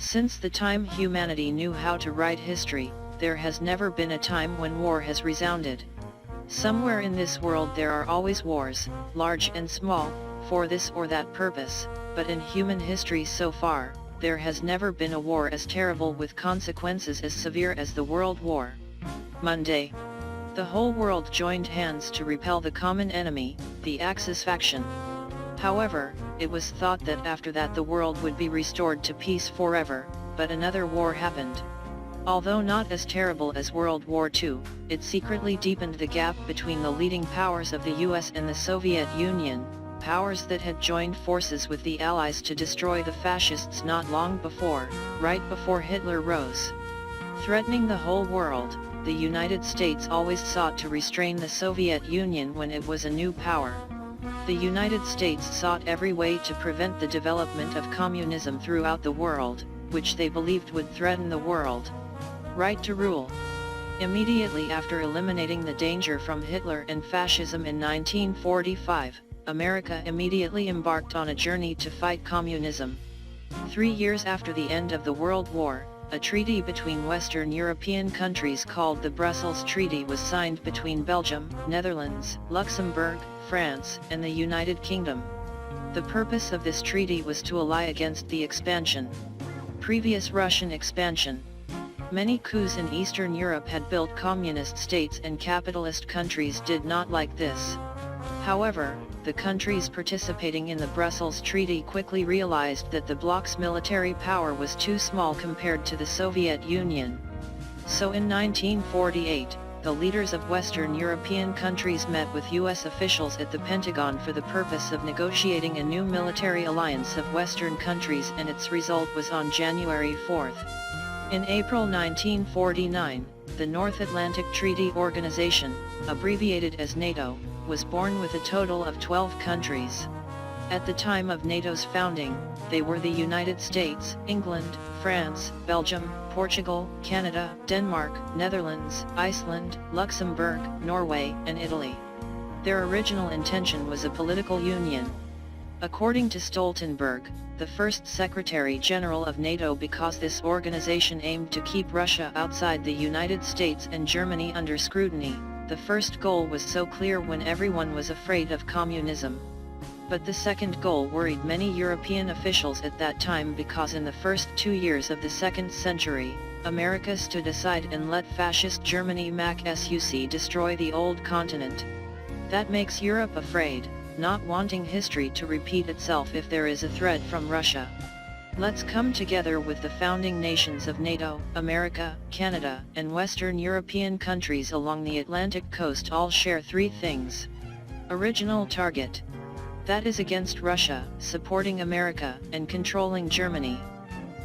Since the time humanity knew how to write history, there has never been a time when war has resounded. Somewhere in this world there are always wars, large and small, for this or that purpose, but in human history so far, there has never been a war as terrible with consequences as severe as the World War. Monday. The whole world joined hands to repel the common enemy, the Axis faction. However, it was thought that after that the world would be restored to peace forever, but another war happened. Although not as terrible as World War II, it secretly deepened the gap between the leading powers of the US and the Soviet Union, powers that had joined forces with the Allies to destroy the fascists not long before, right before Hitler rose. Threatening the whole world, the United States always sought to restrain the Soviet Union when it was a new power. The United States sought every way to prevent the development of communism throughout the world, which they believed would threaten the world. Right to rule. Immediately after eliminating the danger from Hitler and fascism in 1945, America immediately embarked on a journey to fight communism. 3 years after the end of the World War, a treaty between Western European countries called the Brussels Treaty was signed between Belgium, Netherlands, Luxembourg, France, and the United Kingdom. The purpose of this treaty was to ally against the expansion. Previous Russian expansion. Many coups in Eastern Europe had built communist states and capitalist countries did not like this. However, the countries participating in the Brussels Treaty quickly realized that the bloc's military power was too small compared to the Soviet Union. So in 1948, the leaders of Western European countries met with US officials at the Pentagon for the purpose of negotiating a new military alliance of Western countries, and its result was on January 4. In April 1949, the North Atlantic Treaty Organization, abbreviated as NATO, was born with a total of 12 countries. At the time of NATO's founding, they were the United States, England, France, Belgium, Portugal, Canada, Denmark, Netherlands, Iceland, Luxembourg, Norway, and Italy. Their original intention was a political union. According to Stoltenberg, the first Secretary General of NATO, because this organization aimed to keep Russia outside the United States and Germany under scrutiny, the first goal was so clear when everyone was afraid of communism. But the second goal worried many European officials at that time, because in the first 2 years of the second century, America stood aside and let fascist Germany Mac Suc destroy the old continent. That makes Europe afraid, not wanting history to repeat itself if there is a threat from Russia. Let's come together with the founding nations of NATO, America, Canada, and Western European countries along the Atlantic coast all share 3 things. Original target. That is against Russia, supporting America, and controlling Germany.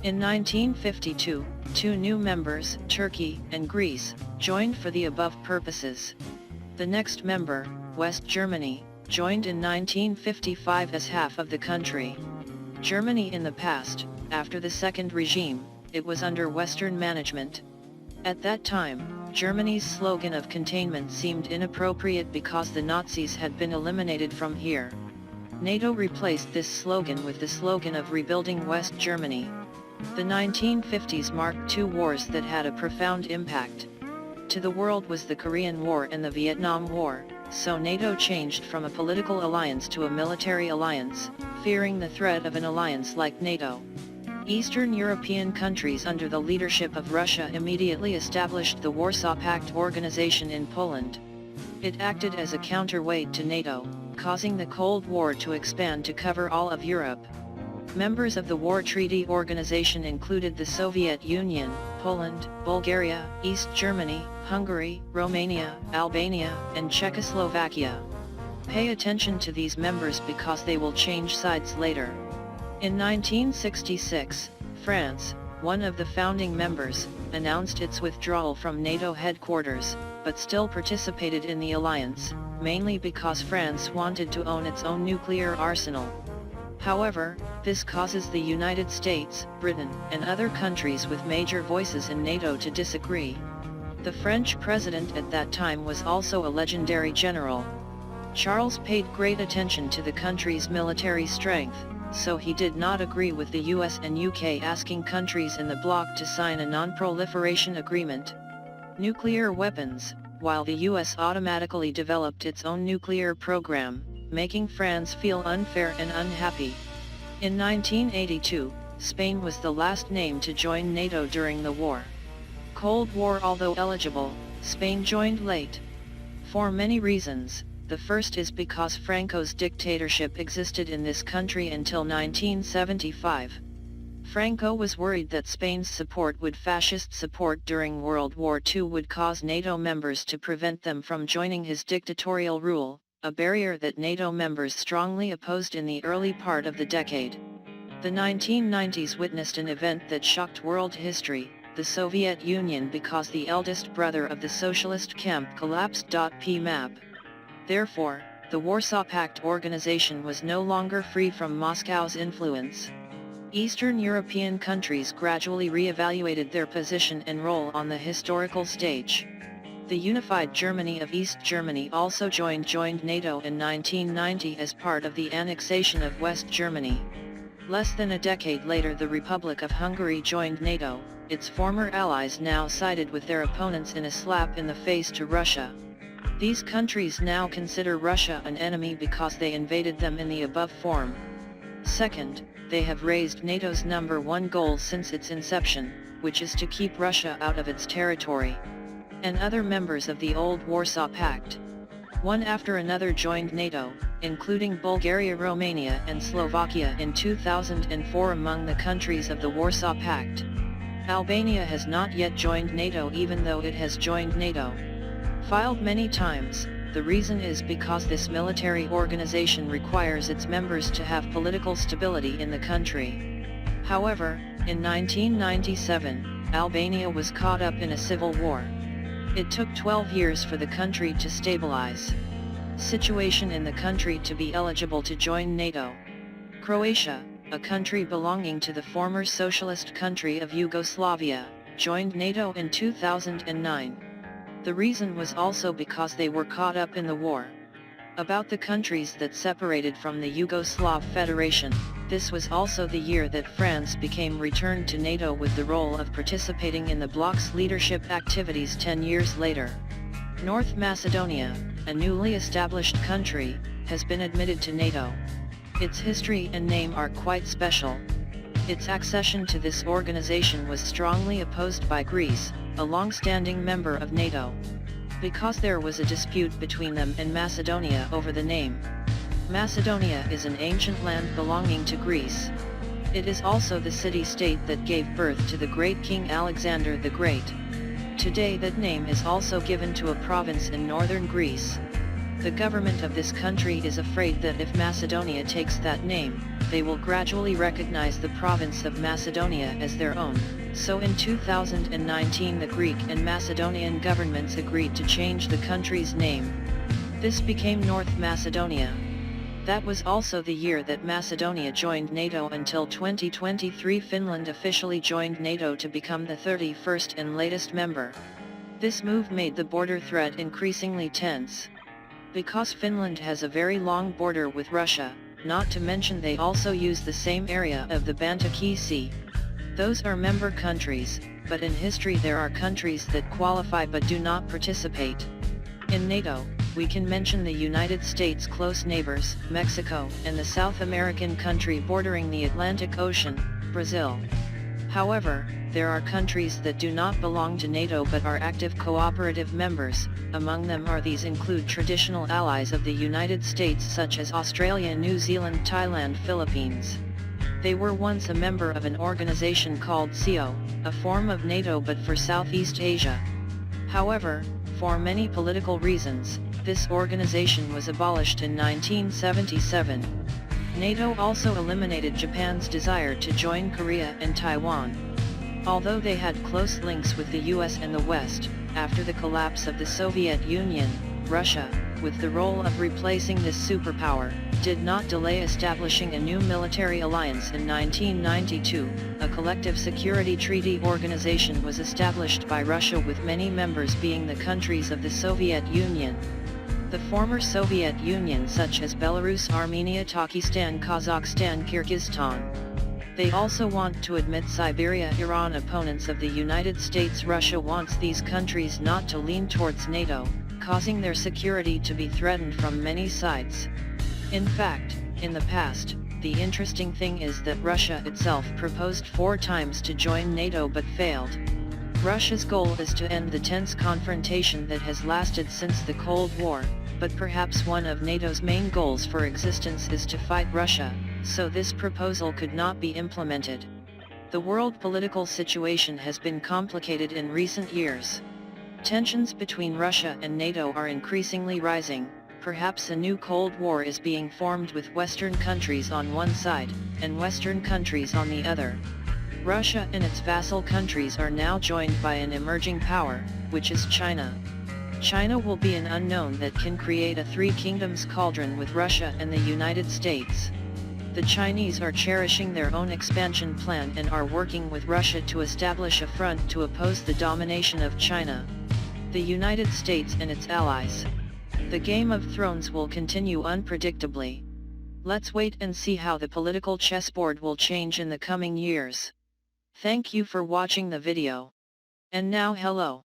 In 1952, 2 new members, Turkey and Greece, joined for the above purposes. The next member, West Germany, joined in 1955 as half of the country. Germany in the past, after the Second Regime, it was under Western management. At that time, Germany's slogan of containment seemed inappropriate because the Nazis had been eliminated from here. NATO replaced this slogan with the slogan of rebuilding West Germany. The 1950s marked 2 wars that had a profound impact. To the world was the Korean War and the Vietnam War, so NATO changed from a political alliance to a military alliance, fearing the threat of an alliance like NATO. Eastern European countries under the leadership of Russia immediately established the Warsaw Pact organization in Poland. It acted as a counterweight to NATO, causing the Cold War to expand to cover all of Europe. Members of the War Treaty Organization included the Soviet Union, Poland, Bulgaria, East Germany, Hungary, Romania, Albania, and Czechoslovakia. Pay attention to these members because they will change sides later. In 1966, France, one of the founding members, announced its withdrawal from NATO headquarters, but still participated in the alliance, mainly because France wanted to own its own nuclear arsenal. However, this causes the United States, Britain, and other countries with major voices in NATO to disagree. The French president at that time was also a legendary general. Charles paid great attention to the country's military strength, so he did not agree with the US and UK asking countries in the bloc to sign a non-proliferation agreement. Nuclear weapons, while the US automatically developed its own nuclear program, making France feel unfair and unhappy. In 1982, Spain was the last name to join NATO during the war. Cold War. Although eligible, Spain joined late. For many reasons. The first is because Franco's dictatorship existed in this country until 1975. Franco was worried that Spain's support with fascist support during World War II would cause NATO members to prevent them from joining his dictatorial rule, a barrier that NATO members strongly opposed in the early part of the decade. The 1990s witnessed an event that shocked world history, the Soviet Union, because the eldest brother of the socialist camp collapsed. PMAP. Therefore, the Warsaw Pact organization was no longer free from Moscow's influence. Eastern European countries gradually re-evaluated their position and role on the historical stage. The unified Germany of East Germany also joined NATO in 1990 as part of the annexation of West Germany. Less than a decade later, the Republic of Hungary joined NATO. Its former allies now sided with their opponents in a slap in the face to Russia. These countries now consider Russia an enemy because they invaded them in the above form. Second, they have raised NATO's #1 goal since its inception, which is to keep Russia out of its territory. And other members of the old Warsaw Pact, one after another, joined NATO, including Bulgaria, Romania and Slovakia in 2004 among the countries of the Warsaw Pact. Albania has not yet joined NATO even though it has joined NATO. Filed many times, the reason is because this military organization requires its members to have political stability in the country. However, in 1997, Albania was caught up in a civil war. It took 12 years for the country to stabilize. Situation in the country to be eligible to join NATO. Croatia, a country belonging to the former socialist country of Yugoslavia, joined NATO in 2009. The reason was also because they were caught up in the war. About the countries that separated from the Yugoslav Federation, this was also the year that France became returned to NATO with the role of participating in the bloc's leadership activities 10 years later. North Macedonia, a newly established country, has been admitted to NATO. Its history and name are quite special. Its accession to this organization was strongly opposed by Greece, a long-standing member of NATO, because there was a dispute between them and Macedonia over the name. Macedonia is an ancient land belonging to Greece. It is also the city-state that gave birth to the great King Alexander the Great. Today that name is also given to a province in northern Greece. The government of this country is afraid that if Macedonia takes that name, they will gradually recognize the province of Macedonia as their own. So in 2019 the Greek and Macedonian governments agreed to change the country's name. This became North Macedonia. That was also the year that Macedonia joined NATO. Until 2023 Finland officially joined NATO to become the 31st and latest member. This move made the border threat increasingly tense. Because Finland has a very long border with Russia, not to mention they also use the same area of the Baltic Sea. Those are member countries, but in history there are countries that qualify but do not participate. In NATO, we can mention the United States' close neighbors, Mexico, and the South American country bordering the Atlantic Ocean, Brazil. However, there are countries that do not belong to NATO but are active cooperative members. Among them are these include traditional allies of the United States such as Australia, New Zealand, Thailand, Philippines. They were once a member of an organization called CO, a form of NATO but for Southeast Asia. However, for many political reasons, this organization was abolished in 1977. NATO also eliminated Japan's desire to join Korea and Taiwan. Although they had close links with the US and the West, after the collapse of the Soviet Union, Russia, with the role of replacing this superpower, did not delay establishing a new military alliance. In 1992, a collective security treaty organization was established by Russia with many members being the countries of the Soviet Union. The former Soviet Union such as Belarus, Armenia, Tajikistan, Kazakhstan, Kyrgyzstan. They also want to admit Siberia, Iran. Opponents of the United States. Russia wants these countries not to lean towards NATO, causing their security to be threatened from many sides. In fact, in the past, the interesting thing is that Russia itself proposed 4 times to join NATO but failed. Russia's goal is to end the tense confrontation that has lasted since the Cold War, but perhaps one of NATO's main goals for existence is to fight Russia, so this proposal could not be implemented. The world political situation has been complicated in recent years. Tensions between Russia and NATO are increasingly rising. Perhaps a new Cold War is being formed with Western countries on one side, and Western countries on the other. Russia and its vassal countries are now joined by an emerging power, which is China. China will be an unknown that can create a 3 kingdoms cauldron with Russia and the United States. The Chinese are cherishing their own expansion plan and are working with Russia to establish a front to oppose the domination of China. The United States and its allies. The Game of Thrones will continue unpredictably. Let's wait and see how the political chessboard will change in the coming years. Thank you for watching the video. And now hello.